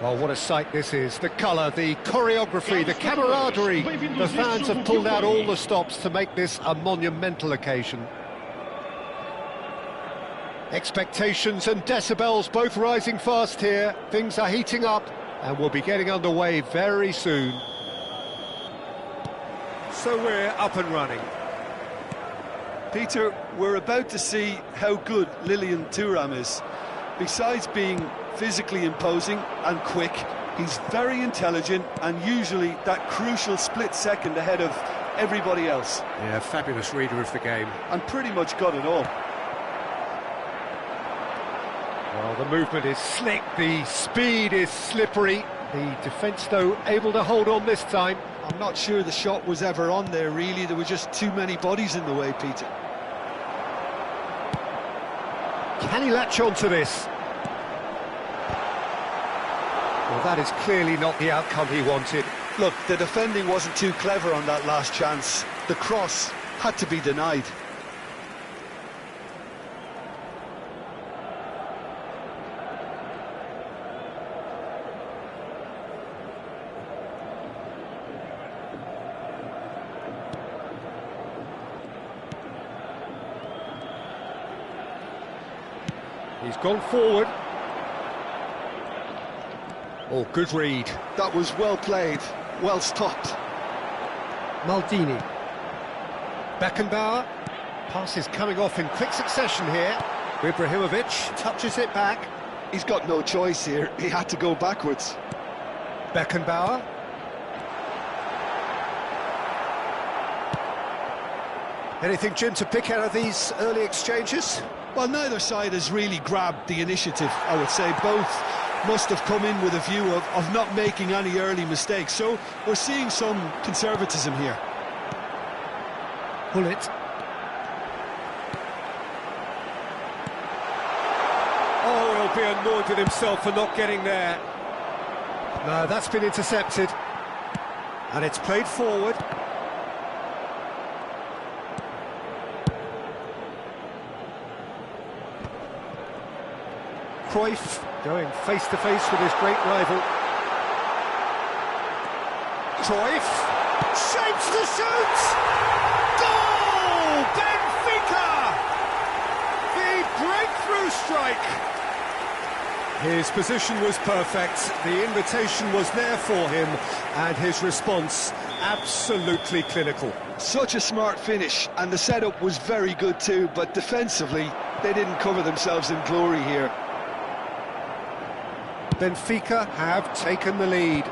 Well, what a sight this is. The colour, the choreography, the camaraderie. The fans have pulled out all the stops to make this a monumental occasion. Expectations and decibels both rising fast here. Things are heating up and we'll be getting underway very soon. So we're up and running. Peter, we're about to see how good Lilian Thuram is. Besides being physically imposing and quick, he's very intelligent and usually that crucial split second ahead of everybody else. Yeah, fabulous reader of the game. And pretty much got it all. Well, the movement is slick, the speed is slippery. The defence, though, able to hold on this time. I'm not sure the shot was ever on there, really. There were just too many bodies in the way, Peter. Can he latch on to this? Well, that is clearly not the outcome he wanted. Look, the defending wasn't too clever on that last chance. The cross had to be denied. He's gone forward. Oh, good read. That was well played, well stopped. Maldini. Beckenbauer. Pass is coming off in quick succession here. Ibrahimovic touches it back. He's got no choice here. He had to go backwards. Beckenbauer. Anything, Jim, to pick out of these early exchanges? Well, neither side has really grabbed the initiative, I would say. Both must have come in with a view of not making any early mistakes. So we're seeing some conservatism here. Pull it. Oh, he'll be annoyed with himself for not getting there. No, that's been intercepted. And it's played forward. Cruyff going face-to-face with his great rival. Cruyff shapes to shoot! Goal! Benfica! The breakthrough strike! His position was perfect, the invitation was there for him, and his response absolutely clinical. Such a smart finish, and the setup was very good too, but defensively, they didn't cover themselves in glory here. Benfica have taken the lead.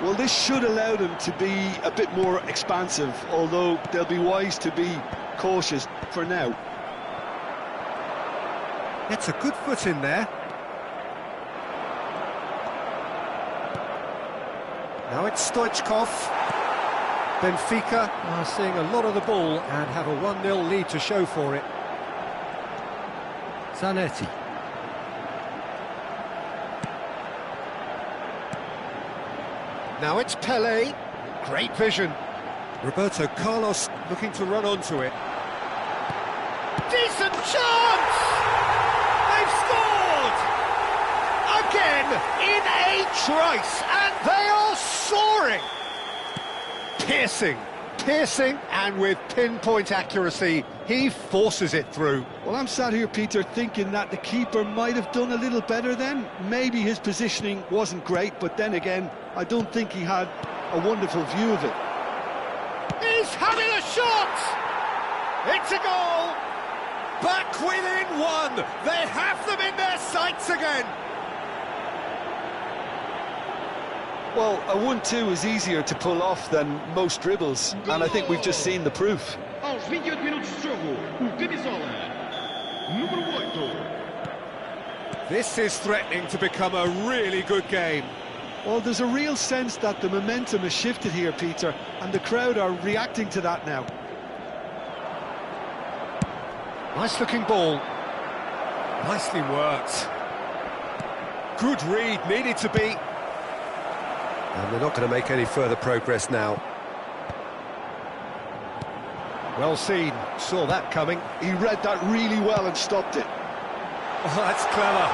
Well, this should allow them to be a bit more expansive, although they'll be wise to be cautious for now. Gets a good foot in there. Now it's Stoichkov. Benfica are seeing a lot of the ball and have a 1-0 lead to show for it. Zanetti. Now it's Pelé. Great vision. Roberto Carlos looking to run onto it. Decent chance! They've scored! Again in a trice, and they are soaring! Piercing, and with pinpoint accuracy, he forces it through. Well, I'm sat here, Peter, thinking that the keeper might have done a little better then. Maybe his positioning wasn't great, but then again, I don't think he had a wonderful view of it. He's having a shot! It's a goal! Back within one! They have them in their sights again! Well, a 1-2 is easier to pull off than most dribbles, and I think we've just seen the proof. Aos 28 minutos de jogo, o camisola número 8. This is threatening to become a really good game. Well, there's a real sense that the momentum has shifted here, Peter, and the crowd are reacting to that now. Nice looking ball. Nicely worked. Good read, needed to be. And they're not going to make any further progress now. Well seen, saw that coming. He read that really well and stopped it. Oh, that's clever.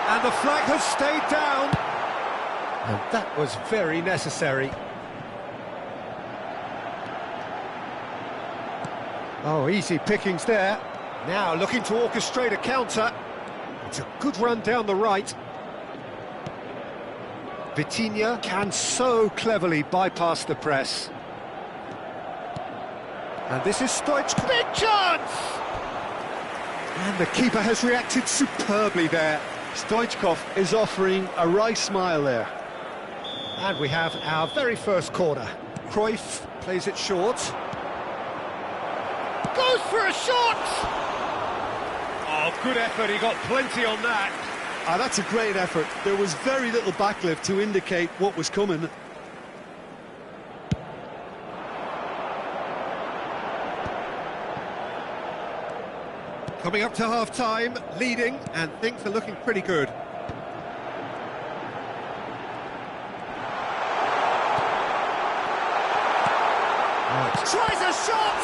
And the flag has stayed down. And that was very necessary. Oh, easy pickings there. Now looking to orchestrate a counter. It's a good run down the right. Vitinha can so cleverly bypass the press. And this is Stoichkov. Big chance! And the keeper has reacted superbly there. Stoichkov is offering a wry smile there. And we have our very first corner. Cruyff plays it short. Goes for a shot! Oh, good effort, he got plenty on that. Ah, that's a great effort. There was very little backlift to indicate what was coming. Coming up to half-time, leading, and things are looking pretty good. a shot!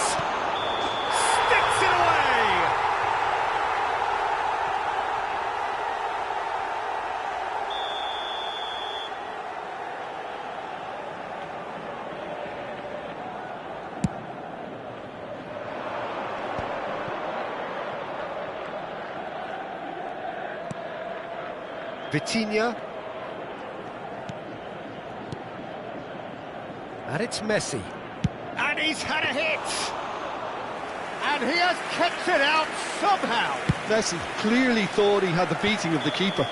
Sticks it away! Vitinha. And it's Messi. And he's had a hit! And he has kept it out somehow! Messi clearly thought he had the beating of the keeper.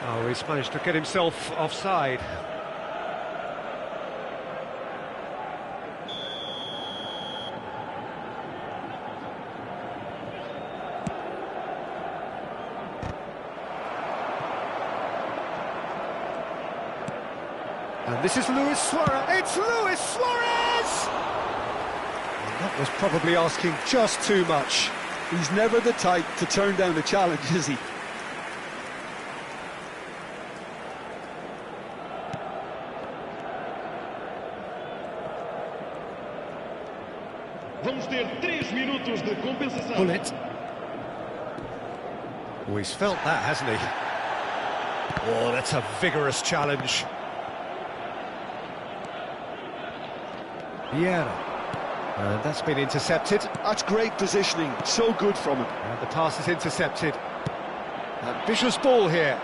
Oh, he's managed to get himself offside. And this is Luis Suarez. It's Luis Suarez! And that was probably asking just too much. He's never the type to turn down a challenge, is he? Vamos ter 3 minutos de compensação. Pull it. Oh, he's felt that, hasn't he? Oh, that's a vigorous challenge. Vieira. And that's been intercepted. That's great positioning, so good from him. And the pass is intercepted. Ambitious ball here.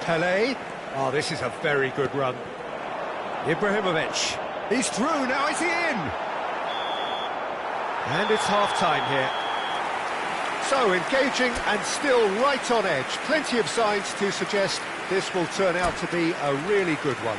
Pelé. Oh, this is a very good run. Ibrahimovic. He's through, now is he in? And it's half-time here. So, engaging and still right on edge. Plenty of signs to suggest this will turn out to be a really good one.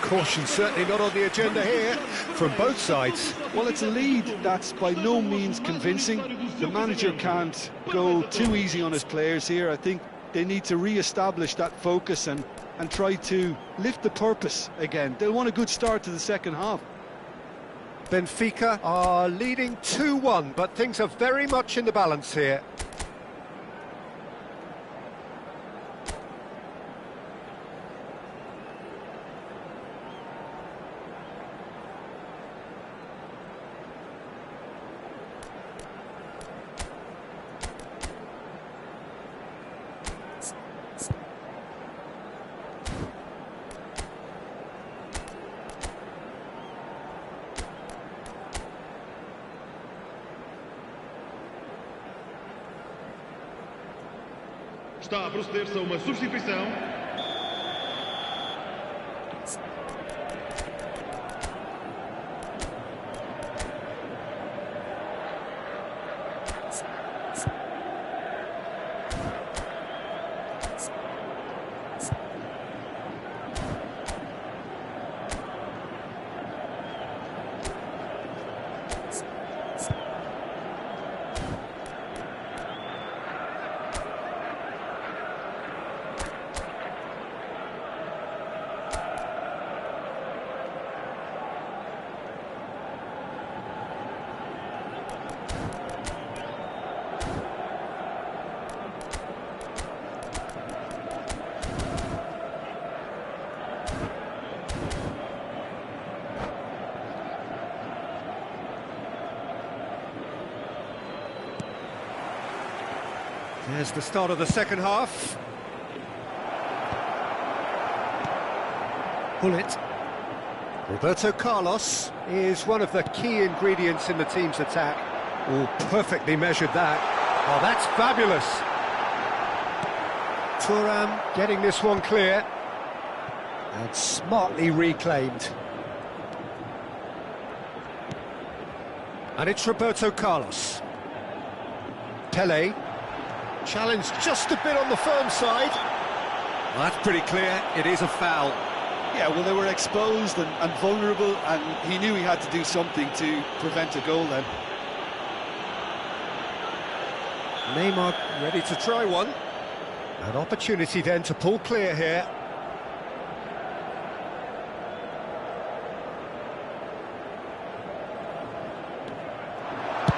Caution certainly not on the agenda here, from both sides. Well, it's a lead that's by no means convincing. The manager can't go too easy on his players here. I think they need to re-establish that focus and try to lift the purpose again. They'll want a good start to the second half. Benfica are leading 2-1, but things are very much in the balance here. Está a proceder-se a uma substituição. There's the start of the second half. Pull it. Roberto Carlos is one of the key ingredients in the team's attack. Oh, perfectly measured that. Oh, that's fabulous. Thuram getting this one clear. And smartly reclaimed. And it's Roberto Carlos. Pelé. Challenged just a bit on the firm side. Well, that's pretty clear, it is a foul. Yeah, well, they were exposed and vulnerable, and he knew he had to do something to prevent a goal then. Neymar ready to try one. An opportunity then to pull clear here.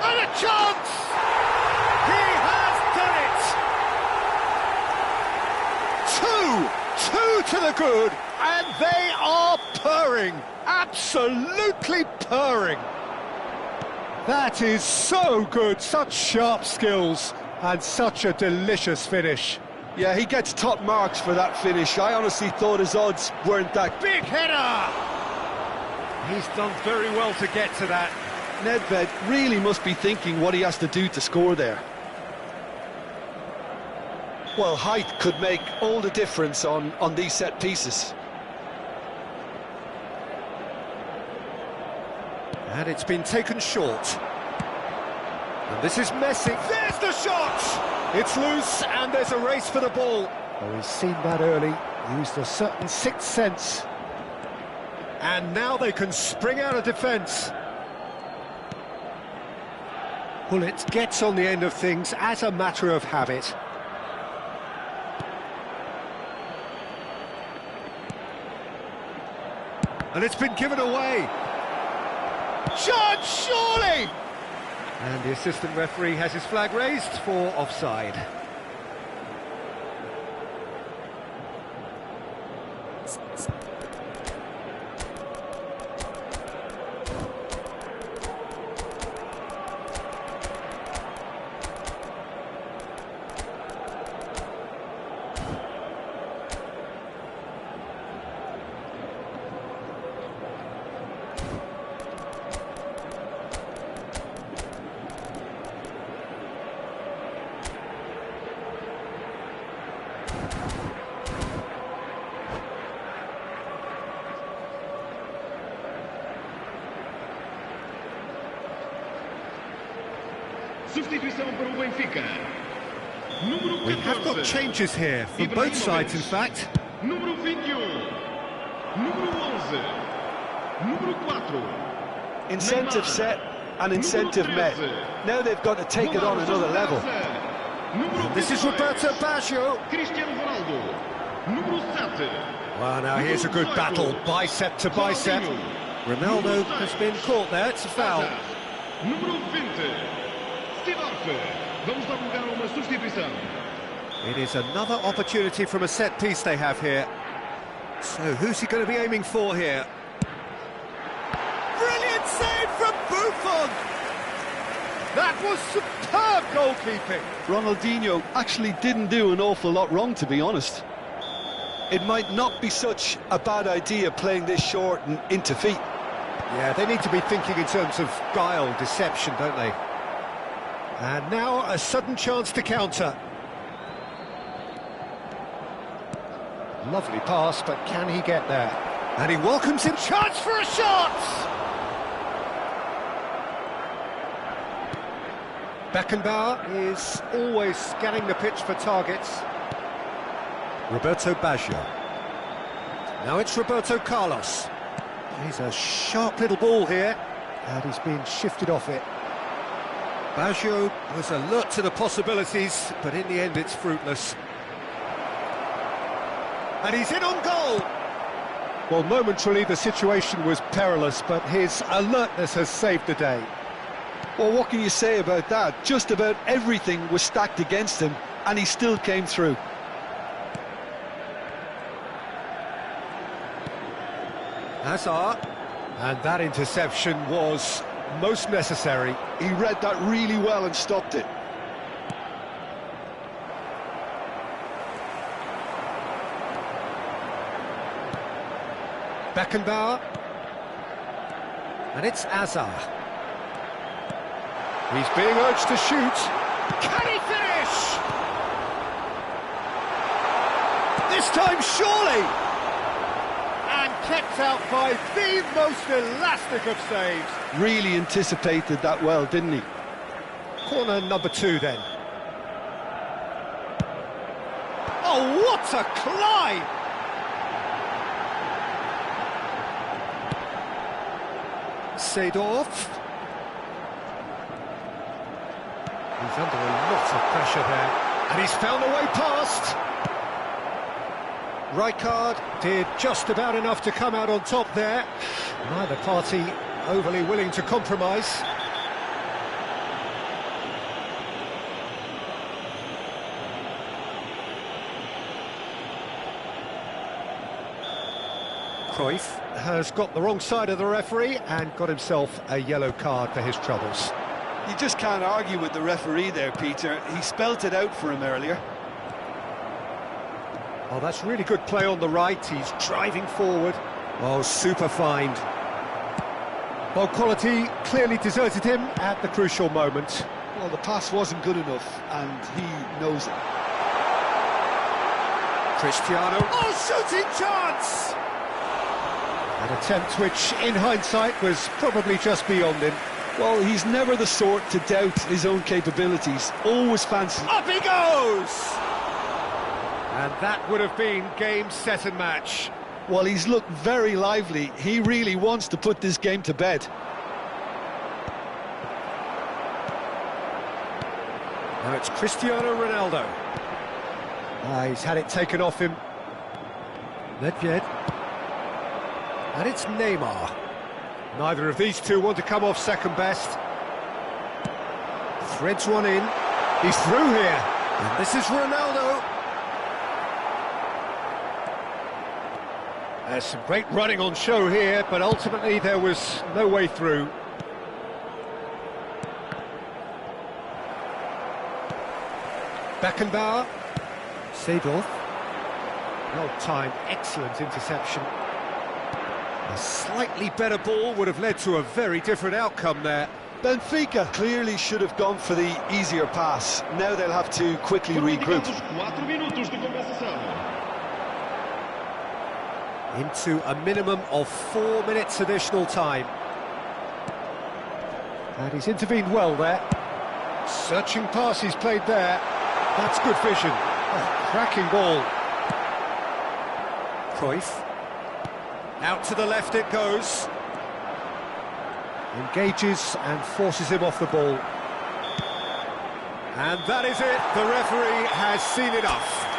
And a chance! He has done it! Two to the good, and they are purring, absolutely purring. That is so good, such sharp skills, and such a delicious finish. Yeah, he gets top marks for that finish. I honestly thought his odds weren't that. Big header! He's done very well to get to that. Nedved really must be thinking what he has to do to score there. Well, height could make all the difference on these set pieces. And it's been taken short. And this is Messi. There's the shot! It's loose, and there's a race for the ball. Oh, he's seen that early, used a certain sixth sense. And now they can spring out of defence. Bullet gets on the end of things as a matter of habit. And it's been given away. Shot, surely! And the assistant referee has his flag raised for offside. Substituição para o Benfica. Número 14. We have got changes here, for both sides in fact. Número 21. Número 11. Número 4. Incentive set and incentive met. Now they've got to take it on another level. This is Roberto Baggio. Cristiano Ronaldo. Número 7. Well, now here's a good battle, bicep to bicep. Ronaldo has been caught there, it's a foul. Número 20. Vamos dar lugar a uma substituição. It is another opportunity from a set piece they have here. So who's he going to be aiming for here? Brilliant save from Buffon! That was superb goalkeeping. Ronaldinho actually didn't do an awful lot wrong, to be honest. It might not be such a bad idea playing this short and into feet. Yeah, they need to be thinking in terms of guile, deception, don't they? And now a sudden chance to counter. Lovely pass, but can he get there? And he welcomes him. Chance for a shot! Beckenbauer is always scanning the pitch for targets. Roberto Baggio. Now it's Roberto Carlos. He's a sharp little ball here, and he's been shifted off it. Baggio was alert to the possibilities, but in the end it's fruitless. And he's in on goal! Well, momentarily the situation was perilous, but his alertness has saved the day. Well, what can you say about that? Just about everything was stacked against him, and he still came through. Hazard, and that interception was most necessary. He read that really well and stopped it. Beckenbauer, and it's Hazard. He's being urged to shoot. Can he finish? This time, surely! And kept out by the most elastic of saves. Really anticipated that well, didn't he? Corner number 2 then. Oh, what a climb! Seedorf. He's under a lot of pressure there. And he's found a way past. Rijkaard did just about enough to come out on top there. Neither party overly willing to compromise. Cruyff has got the wrong side of the referee and got himself a yellow card for his troubles. You just can't argue with the referee there, Peter. He spelt it out for him earlier. Oh, that's really good play on the right. He's driving forward. Oh, super find. Well, quality clearly deserted him at the crucial moment. Well, the pass wasn't good enough, and he knows it. Cristiano. Oh, shooting chance! An attempt which, in hindsight, was probably just beyond him. Well, he's never the sort to doubt his own capabilities. Always fancy. Up he goes! And that would have been game, set and match. Well, he's looked very lively. He really wants to put this game to bed. Now it's Cristiano Ronaldo. He's had it taken off him. Nedved. And it's Neymar. Neither of these two want to come off second best. Threads one in. He's through here. And this is Ronaldo. There's some great running on show here, but ultimately there was no way through. Beckenbauer. Seedorf. Well timed, excellent interception. A slightly better ball would have led to a very different outcome there. Benfica clearly should have gone for the easier pass. Now they'll have to quickly regroup. Into a minimum of 4 minutes additional time. And he's intervened well there. Searching pass he's played there. That's good vision. Oh, cracking ball. Cruyff. Out to the left it goes. Engages and forces him off the ball. And that is it. The referee has seen enough.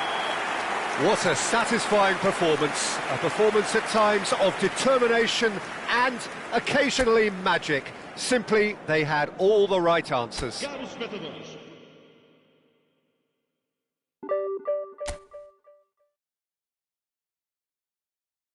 What a satisfying performance. A performance at times of determination and occasionally magic. Simply, they had all the right answers. Caros espectadores,